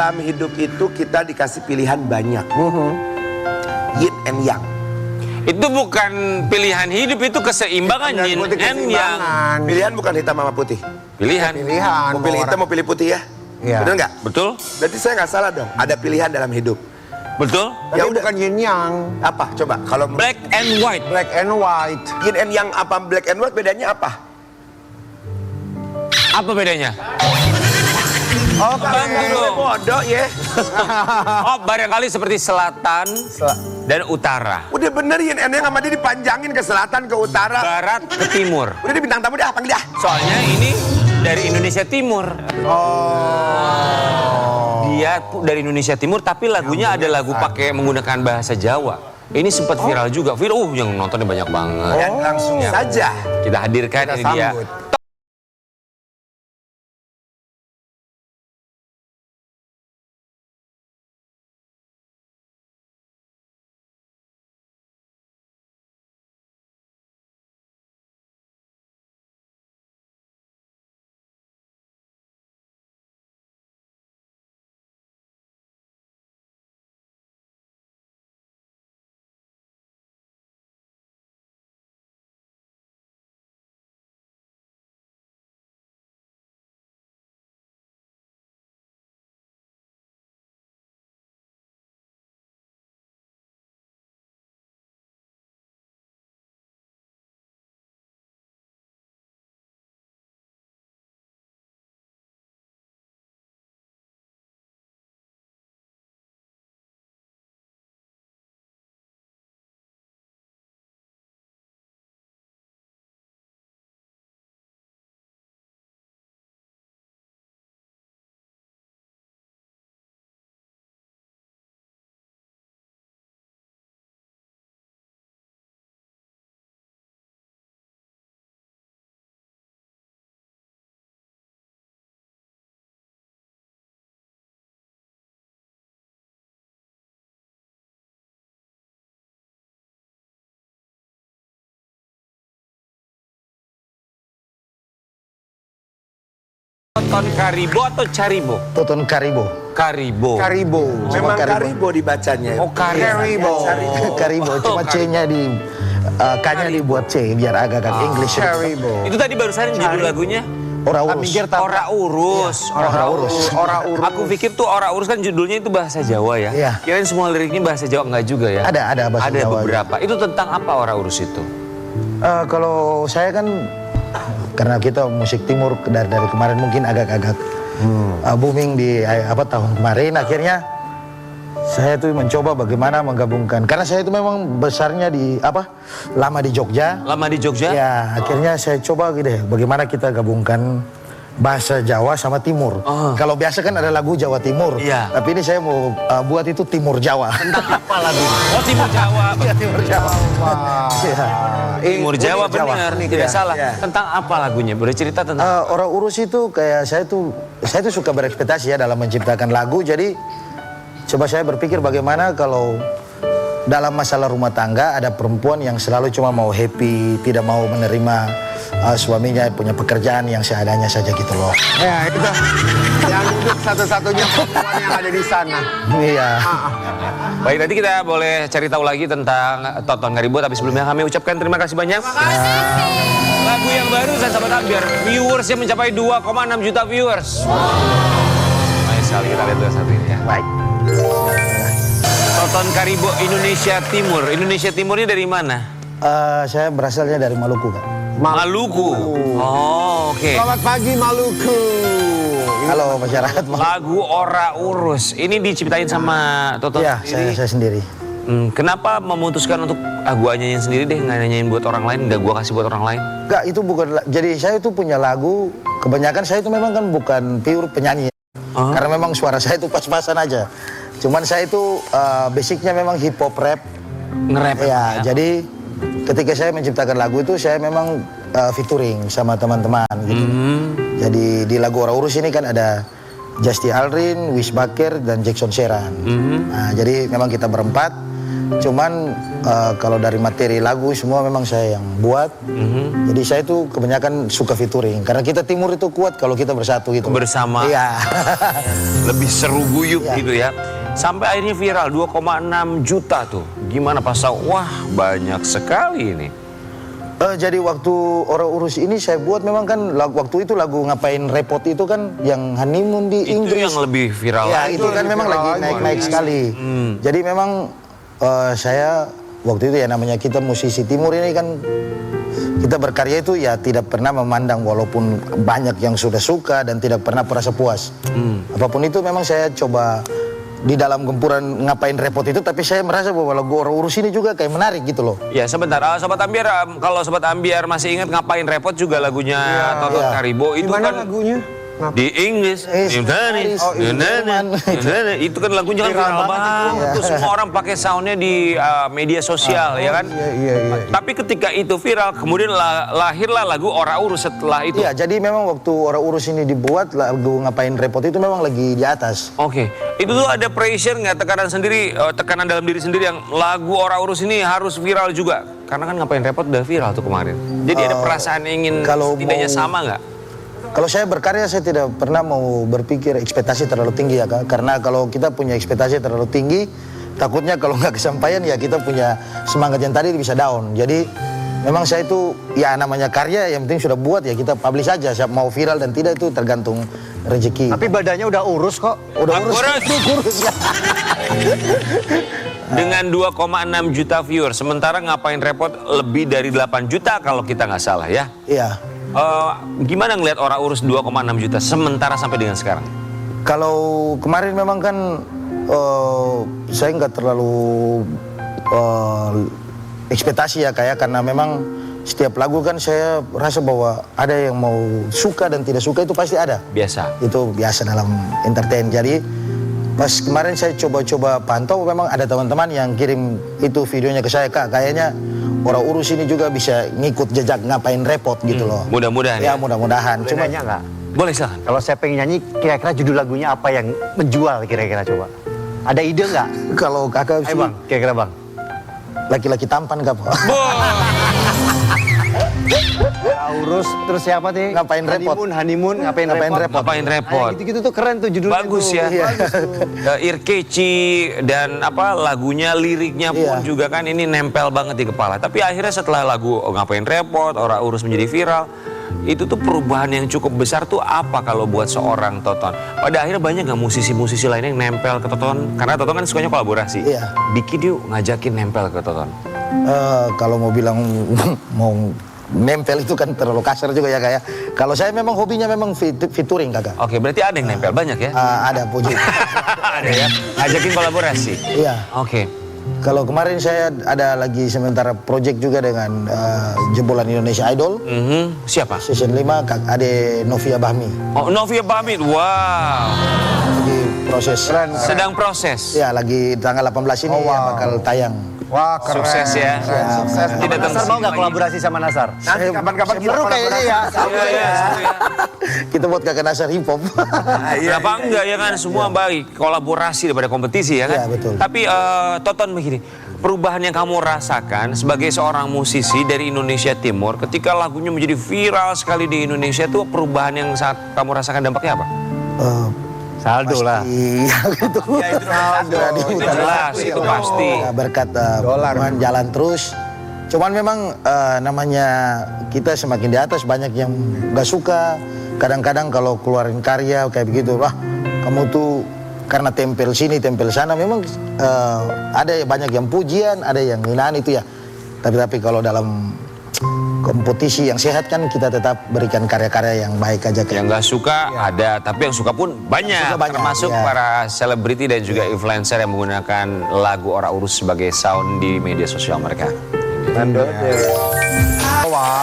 dalam hidup itu kita dikasih pilihan banyak. Yin and yang. Itu bukan pilihan hidup, itu keseimbangan yin and yang. Pilihan bukan hitam sama putih. Pilihan. Mau pilih hitam, mau pilih putih ya? Iya. Bener nggak? Betul? Berarti saya nggak salah dong. Ada pilihan dalam hidup. Betul? Tapi Ya udah. bukan yin yang. Apa? Coba kalau Black and white. Black and white. yin and yang apa black and white bedanya apa? Apa bedanya? Oh, Bang dulu. bodoh ya. Oh, barangkali seperti selatan dan utara. Udah bener yin and yang sama dia dipanjangin ke selatan, ke utara. Barat ke timur. Udah di bintang tamu dah, panggil dah. Soalnya ini dari Indonesia Timur. Dia dari Indonesia Timur, tapi lagunya ada lagu pakai menggunakan bahasa Jawa. Ini sempat viral juga. Yang nontonnya banyak banget. Dan langsung saja Kita hadirkan Kita ini dia. sambut. Toton Karibo atau Caribo? Toton Karibo. Karibo. Karibo. memang Karibo dibacanya. Oh, Karibo. Karibo. Cuma C-nya di K-nya dibuat C biar agak-agak English. Karibo. Itu tadi barusan judul lagunya Ora urus. Ora Urus. Ora urus. Ora urus. Aku pikir tuh Ora Urus kan judulnya itu bahasa Jawa ya. Iya. Kirain semua liriknya bahasa Jawa, enggak juga ya? Ada bahasa Ada Jawa. beberapa. Itu tentang apa Ora Urus itu? Kalau saya kan karena kita musik timur dari kemarin mungkin agak-agak booming di tahun kemarin, akhirnya saya tuh mencoba bagaimana menggabungkan, karena saya itu memang besarnya lama di Jogja. Lama di Jogja? Ya, akhirnya saya coba gitu deh, bagaimana kita gabungkan bahasa Jawa sama Timur. Kalau biasa kan ada lagu Jawa Timur, Iya. tapi ini saya mau buat itu Timur Jawa. Tentang apa lagunya? Oh, Timur Jawa. Iya, Timur Jawa. Iya. Timur Jawa benar, tidak salah. Iya. Tentang apa lagunya? Boleh cerita tentang? Orang urus itu kayak saya tuh suka berekspektasi ya dalam menciptakan lagu. Jadi coba saya berpikir bagaimana kalau dalam masalah rumah tangga ada perempuan yang selalu cuma mau happy, tidak mau menerima suaminya punya pekerjaan yang seadanya saja gitu loh. Ya itu yang hidup satu-satunya perempuan yang ada di sana. Iya. Baik, nanti kita boleh cari tahu lagi tentang Toton Karibo, tapi sebelumnya kami ucapkan terima kasih banyak. Lagu yang baru saya sahabat biar viewersnya mencapai 2,6 juta viewers. Baik sekali, kita lihat dulu satu ini ya. Baik. Toton Karibo Indonesia Timur. Indonesia Timurnya dari mana? Saya berasalnya dari Maluku, Kak. Maluku. Oh, oke. Selamat pagi Maluku. Halo masyarakat Maluku. Lagu Ora Urus. Ini diciptain sama Toton Iya, sendiri. saya sendiri. Kenapa memutuskan untuk gua nyanyiin sendiri deh, nggak nyanyiin buat orang lain, nggak gua kasih buat orang lain? Enggak, itu bukan. Jadi saya itu punya lagu, kebanyakan saya itu memang kan bukan pure penyanyi. Karena memang suara saya itu pas-pasan aja. Cuman saya itu basicnya memang hip hop rap. Nge-rap Ya, jadi ketika saya menciptakan lagu itu saya memang featuring sama teman-teman gitu. Jadi di lagu Ora Urus ini kan ada Justy Alrin, Wish Bakir dan Jackson Sheran. Nah, jadi memang kita berempat Cuman kalau dari materi lagu semua memang saya yang buat. Jadi saya itu kebanyakan suka featuring. Karena kita timur itu kuat kalau kita bersatu gitu. Bersama. Iya. Lebih seru guyup Iya. gitu ya. Sampai akhirnya viral 2,6 juta tuh. Gimana pas tahu? Wah banyak sekali ini. Jadi waktu Orang Urus ini saya buat memang kan waktu itu lagu Ngapain Repot itu kan yang honeymoon di Itu Inggris. yang lebih viral. Ya lagi. itu kan memang lagi naik-naik sekali. Jadi memang saya waktu itu ya namanya kita musisi timur ini kan kita berkarya itu ya tidak pernah memandang walaupun banyak yang sudah suka dan tidak pernah merasa puas. Apapun itu memang saya coba di dalam gempuran Ngapain Repot itu, tapi saya merasa bahwa lagu Orang Urus ini juga kayak menarik gitu loh. Ya sebentar, Sobat Ambiar, kalau Sobat Ambiar masih ingat Ngapain Repot juga lagunya Toton Iya. Karibo itu Gimana kan lagunya? di Inggris, Inggris. itu kan lagunya kan viral banget tuh, semua orang pakai soundnya di media sosial ya kan. Iya. Tapi ketika itu viral, kemudian lahirlah lagu Ora Urus setelah itu. Iya, jadi memang waktu Orang Urus ini dibuat lagu Ngapain Repot itu memang lagi di atas. Oke, itu tuh ada pressure nggak, tekanan sendiri, tekanan dalam diri sendiri yang lagu Ora Urus ini harus viral juga? Karena kan Ngapain Repot udah viral tuh kemarin. Jadi ada perasaan ingin kalau setidaknya mau- sama nggak? Kalau saya berkarya saya tidak pernah mau berpikir ekspektasi terlalu tinggi ya Kak. Karena kalau kita punya ekspektasi terlalu tinggi, takutnya kalau nggak kesampaian ya kita punya semangat yang tadi bisa down. Jadi memang saya itu ya namanya karya yang penting sudah buat ya kita publish aja. Siap mau viral dan tidak itu tergantung rezeki. Tapi badannya udah urus kok. Udah urus. Kurus. Dengan 2,6 juta viewers, sementara Ngapain Repot lebih dari 8 juta kalau kita nggak salah ya. Iya. Gimana ngelihat Ora Urus 2,6 juta sementara sampai dengan sekarang? Kalau kemarin memang kan saya nggak terlalu ekspektasi ya kayak karena memang setiap lagu kan saya rasa bahwa ada yang mau suka dan tidak suka itu pasti ada. Biasa. Itu biasa dalam entertain. Jadi pas kemarin saya coba-coba pantau memang ada teman-teman yang kirim itu videonya ke saya, Kak, kayaknya Orang Urus ini juga bisa ngikut jejak Ngapain Repot gitu loh. Mudah-mudahan Ya ya. mudah-mudahan. Boleh Cuma nanya nggak? Boleh silahkan. Kalau saya pengen nyanyi, kira-kira judul lagunya apa yang menjual kira-kira coba? Ada ide nggak? kalau kakak Ayo bang, kira-kira bang. laki-laki tampan Kak. Urus, terus siapa nih? Ngapain repot? Honeymoon, ngapain Ngapain repot? repot? Ngapain Repot? Gitu-gitu tuh keren tuh judulnya. Bagus tuh. ya. Iya. Irkeci dan lagunya, liriknya pun Iya. juga kan ini nempel banget di kepala. Tapi akhirnya setelah lagu Ngapain Repot, Ora Urus menjadi viral, itu tuh perubahan yang cukup besar tuh apa kalau buat seorang Toton? Pada akhirnya banyak nggak musisi-musisi lainnya yang nempel ke Toton? Karena Toton kan sukanya kolaborasi. Iya. Bikin yuk ngajakin nempel ke Toton. Kalau mau bilang mau nempel itu kan terlalu kasar juga ya kayak. Kalau saya memang hobinya memang featuring Kakak. Oke, berarti ada yang nempel banyak ya? Ada puji. Ada ya. Ngajakin kolaborasi. Iya. Oke. Kalau kemarin saya ada lagi sementara project juga dengan Jebolan Indonesia Idol. Siapa? Season 5 Kak Ade Novia Bahmi. Oh, Novia Bamit. Wow. Lagi proses. Sedang proses. Ya lagi tanggal 18 ini ya bakal tayang. Wah, keren. Sukses ya. Sukses. Tidak Nasar mau nggak kolaborasi sama Nasar? Nanti kapan-kapan kita Seru kayaknya ya. Iya, iya, iya. Kita buat Kakak Nasar hip hop. Kenapa enggak ya kan semua baik kolaborasi daripada kompetisi ya kan? Iya, betul. Tapi Toton begini, perubahan yang kamu rasakan sebagai seorang musisi dari Indonesia Timur ketika lagunya menjadi viral sekali di Indonesia itu perubahan yang saat kamu rasakan dampaknya apa? Saldo lah. Iya gitu. Itu jelas, itu pasti. Ya, berkat Tuhan jalan terus. Cuman memang namanya kita semakin di atas banyak yang nggak suka. Kadang-kadang kalau keluarin karya kayak begitu, wah kamu tuh karena tempel sini tempel sana. Memang ada banyak yang pujian, ada yang hinaan itu ya. Tapi kalau dalam kompetisi yang sehat kan kita tetap berikan karya-karya yang baik aja. Yang nggak suka ada, tapi yang suka pun banyak. Suka banyak, Termasuk ya. para selebriti dan juga influencer yang menggunakan lagu Ora Urus sebagai sound di media sosial mereka.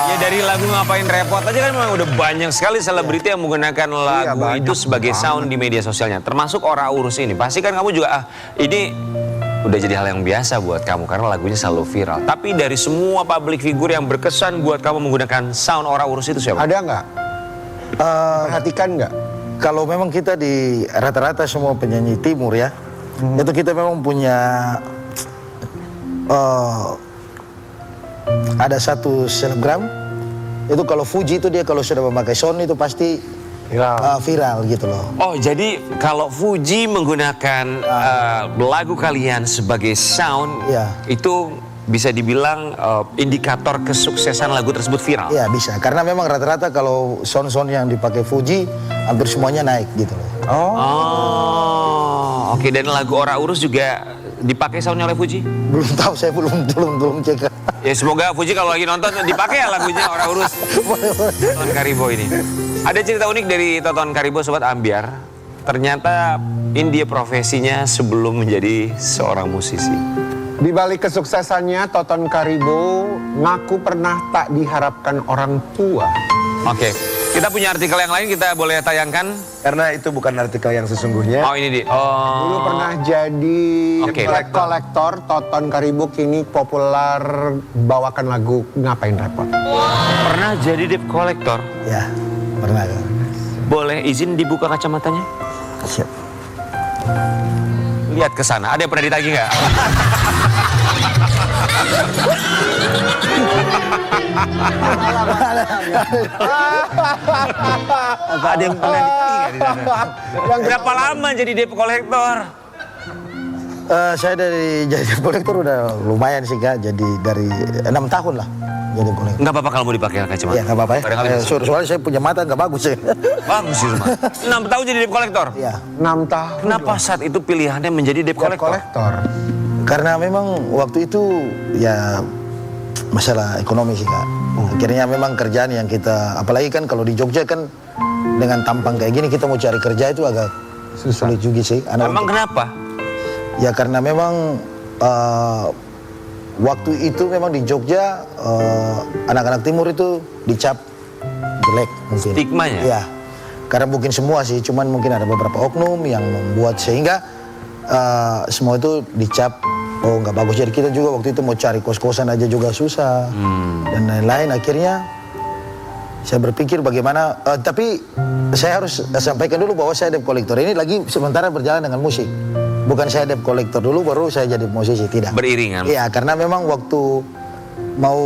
Ya dari lagu Ngapain Repot aja kan memang udah banyak sekali selebriti yang menggunakan lagu itu sebagai sound di media sosialnya. Termasuk Ora Urus ini. Pasti kan kamu juga ini udah jadi hal yang biasa buat kamu karena lagunya selalu viral. Tapi dari semua public figure yang berkesan buat kamu menggunakan sound Ora Urus itu siapa? Ada nggak? Perhatikan nggak? Kalau memang kita di rata-rata semua penyanyi timur ya, itu kita memang punya ada satu selebgram itu kalau Fuji itu dia kalau sudah memakai sound itu pasti viral gitu loh. Oh, jadi kalau Fuji menggunakan lagu kalian sebagai sound, Iya. itu bisa dibilang indikator kesuksesan lagu tersebut viral. Iya bisa, karena memang rata-rata kalau sound-sound yang dipakai Fuji hampir semuanya naik gitu loh. Oh, oke. Dan lagu Ora Urus juga dipakai soundnya oleh Fuji? Belum tahu, saya belum cek. Ya semoga Fuji kalau lagi nonton dipakai ya lagunya Ora Urus. Toton Karibo ini. Ada cerita unik dari Toton Karibo Sobat Ambiar. Ternyata ini dia profesinya sebelum menjadi seorang musisi. Di balik kesuksesannya, Toton Karibo ngaku pernah tak diharapkan orang tua. Oke, kita punya artikel yang lain kita boleh tayangkan. Karena itu bukan artikel yang sesungguhnya. Oh ini di. Oh. Dulu pernah jadi Oke. debt collector, Toton Karibo kini populer bawakan lagu Ngapain Repot. Pernah jadi debt collector. Ya, pernah kan. Boleh izin dibuka kacamatanya? Siap. Lihat ke sana. Ada yang pernah ditagih nggak? Ada yang pernah ditagih nggak di sana? Berapa lama jadi debt collector? Saya dari jadi kolektor udah lumayan sih Kak, jadi dari 6 tahun lah jadi kolektor. Nggak apa-apa kalau mau dipakai kacamata. Iya nggak apa-apa ya. Barangkali bisa. Soalnya saya punya mata nggak bagus ya. Bagus sih rumah. 6 tahun jadi debt collector. Iya. 6 tahun. Kenapa saat itu pilihannya menjadi debt Debt collector? collector. Karena memang waktu itu ya masalah ekonomi sih Kak. Akhirnya memang kerjaan yang kita, apalagi kan kalau di Jogja kan dengan tampang kayak gini kita mau cari kerja itu agak sulit juga sih. Emang kenapa? Ya karena memang waktu itu memang di Jogja anak-anak timur itu dicap jelek mungkin. Stigmanya? Iya. Karena mungkin semua sih, cuman mungkin ada beberapa oknum yang membuat sehingga semua itu dicap oh nggak bagus. Jadi kita juga waktu itu mau cari kos-kosan aja juga susah dan lain-lain. Akhirnya saya berpikir bagaimana, tapi saya harus sampaikan dulu bahwa saya debt collector ini lagi sementara berjalan dengan musik. Bukan saya debt collector dulu baru saya jadi musisi, tidak. Beriringan? Iya, karena memang waktu mau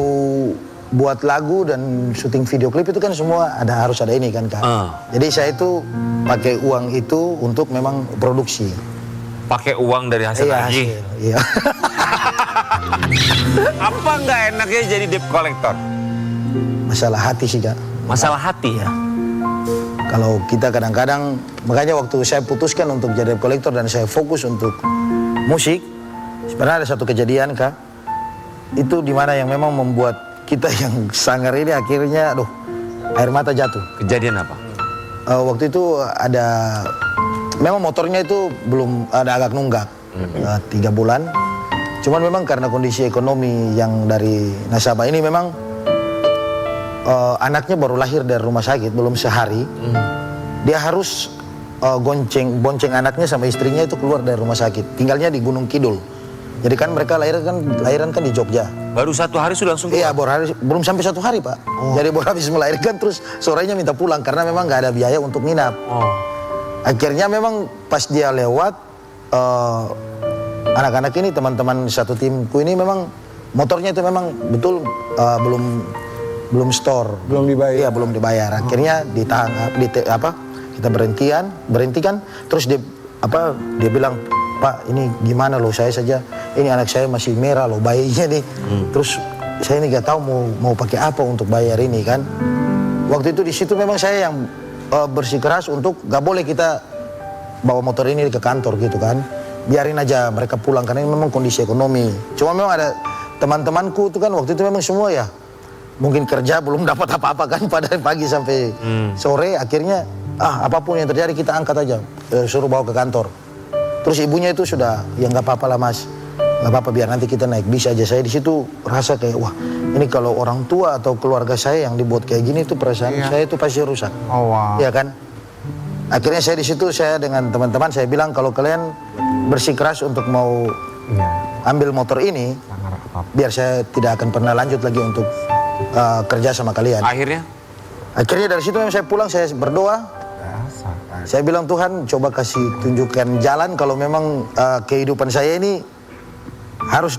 buat lagu dan syuting video klip itu kan semua harus ada ini kan Kak. Jadi saya itu pakai uang itu untuk memang produksi. Pakai uang dari hasil Iya, haji? hasil, iya. Apa nggak enaknya jadi debt collector? Masalah hati sih Kak. Masalah hati ya? Kalau kita kadang-kadang, makanya waktu saya putuskan untuk jadi debt collector dan saya fokus untuk musik, sebenarnya ada satu kejadian Kak, itu dimana yang memang membuat kita yang sangar ini akhirnya, aduh, air mata jatuh. Kejadian apa? Waktu itu ada, memang motornya itu belum ada agak nunggak, 3 bulan. Cuman memang karena kondisi ekonomi yang dari nasabah ini memang anaknya baru lahir dari rumah sakit, belum sehari. Dia harus bonceng anaknya sama istrinya itu keluar dari rumah sakit. Tinggalnya di Gunung Kidul. Jadi kan mereka lahiran kan di Jogja. Baru 1 hari sudah langsung Iya, belum sampai 1 hari Pak. Jadi baru habis melahirkan terus sorenya minta pulang karena memang nggak ada biaya untuk nginap. Akhirnya memang pas dia lewat, anak-anak ini teman-teman satu timku ini memang motornya itu memang betul belum store. Belum dibayar. Iya, belum dibayar. Akhirnya ditahan, kita berhentikan, terus dia bilang, Pak, ini gimana loh, saya saja, ini anak saya masih merah loh, bayinya nih. Terus saya ini gak tahu mau pakai apa untuk bayar ini kan. Waktu itu di situ memang saya yang bersikeras untuk gak boleh kita bawa motor ini ke kantor gitu kan. Biarin aja mereka pulang karena ini memang kondisi ekonomi. Cuma memang ada teman-temanku itu kan waktu itu memang semua ya mungkin kerja belum dapat apa-apa kan pada pagi sampai sore. Akhirnya apapun yang terjadi kita angkat aja, suruh bawa ke kantor. Terus ibunya itu sudah, ya nggak apa-apa lah mas, nggak apa-apa biar nanti kita naik bis aja. Saya di situ rasa kayak wah ini kalau orang tua atau keluarga saya yang dibuat kayak gini itu perasaan saya itu pasti rusak. Oh wow. Iya kan? Akhirnya saya di situ saya dengan teman-teman saya bilang kalau kalian bersikeras untuk mau ambil motor ini, biar saya tidak akan pernah lanjut lagi untuk kerja sama kalian. Akhirnya dari situ memang saya pulang, saya berdoa. Saya bilang Tuhan coba kasih tunjukkan jalan kalau memang kehidupan saya ini harus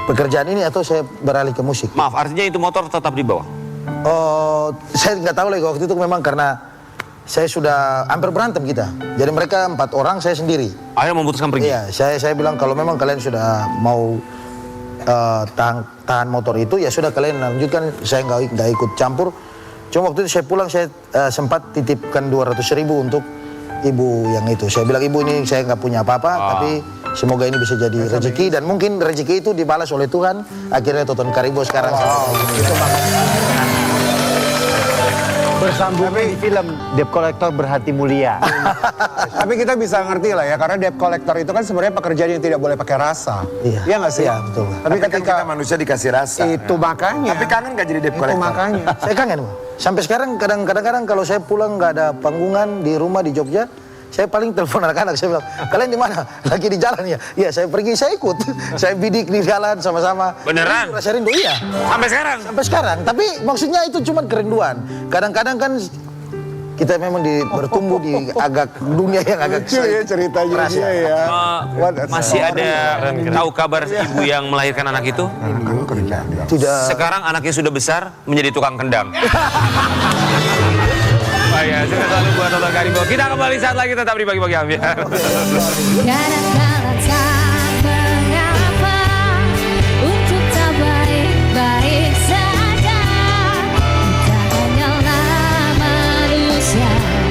pekerjaan ini atau saya beralih ke musik. Maaf, artinya itu motor tetap di bawah? Oh, saya nggak tahu lagi waktu itu memang karena saya sudah hampir berantem kita. Jadi mereka 4 orang, saya sendiri. Akhirnya memutuskan pergi? Iya, saya bilang kalau memang kalian sudah mau tahan motor itu, ya sudah kalian lanjutkan. Saya nggak ikut campur. Cuma waktu itu saya pulang, saya sempat titipkan 200.000 untuk ibu yang itu. Saya bilang, ibu ini saya nggak punya apa-apa, tapi semoga ini bisa jadi rezeki. Dan mungkin rezeki itu dibalas oleh Tuhan. Akhirnya Toton Karibo sekarang. Itu Bersambung di film Debt Collector Berhati Mulia. Tapi kita bisa ngerti lah ya, karena debt collector itu kan sebenarnya pekerjaan yang tidak boleh pakai rasa. Iya. Nggak sih? Iya, betul. Tapi Kan ketika kita manusia dikasih rasa. itu makanya. Tapi kangen gak jadi debt Itu collector? makanya. Saya kangen, Pak. Sampai sekarang kadang-kadang kalau saya pulang nggak ada panggungan di rumah di Jogja, saya paling telepon anak-anak, saya bilang, kalian di mana? Lagi di jalan ya? Iya, saya pergi, saya ikut. Saya bidik di jalan sama-sama. Beneran? Rasa rindu, iya. Sampai sekarang? Sampai sekarang. Tapi maksudnya itu cuma kerinduan. Kadang-kadang kan kita memang bertumbuh di agak dunia yang agak Lucu ya ceritanya keras dia ya. Masih ada tahu kabar ibu yang melahirkan anak itu? tidak. Sekarang anaknya sudah besar, menjadi tukang kendang. Ya, sukses selalu buat Toton Karibo. Kita kembali saat lagi tetap di Pagi-Pagi Ambiar. Kadang-kadang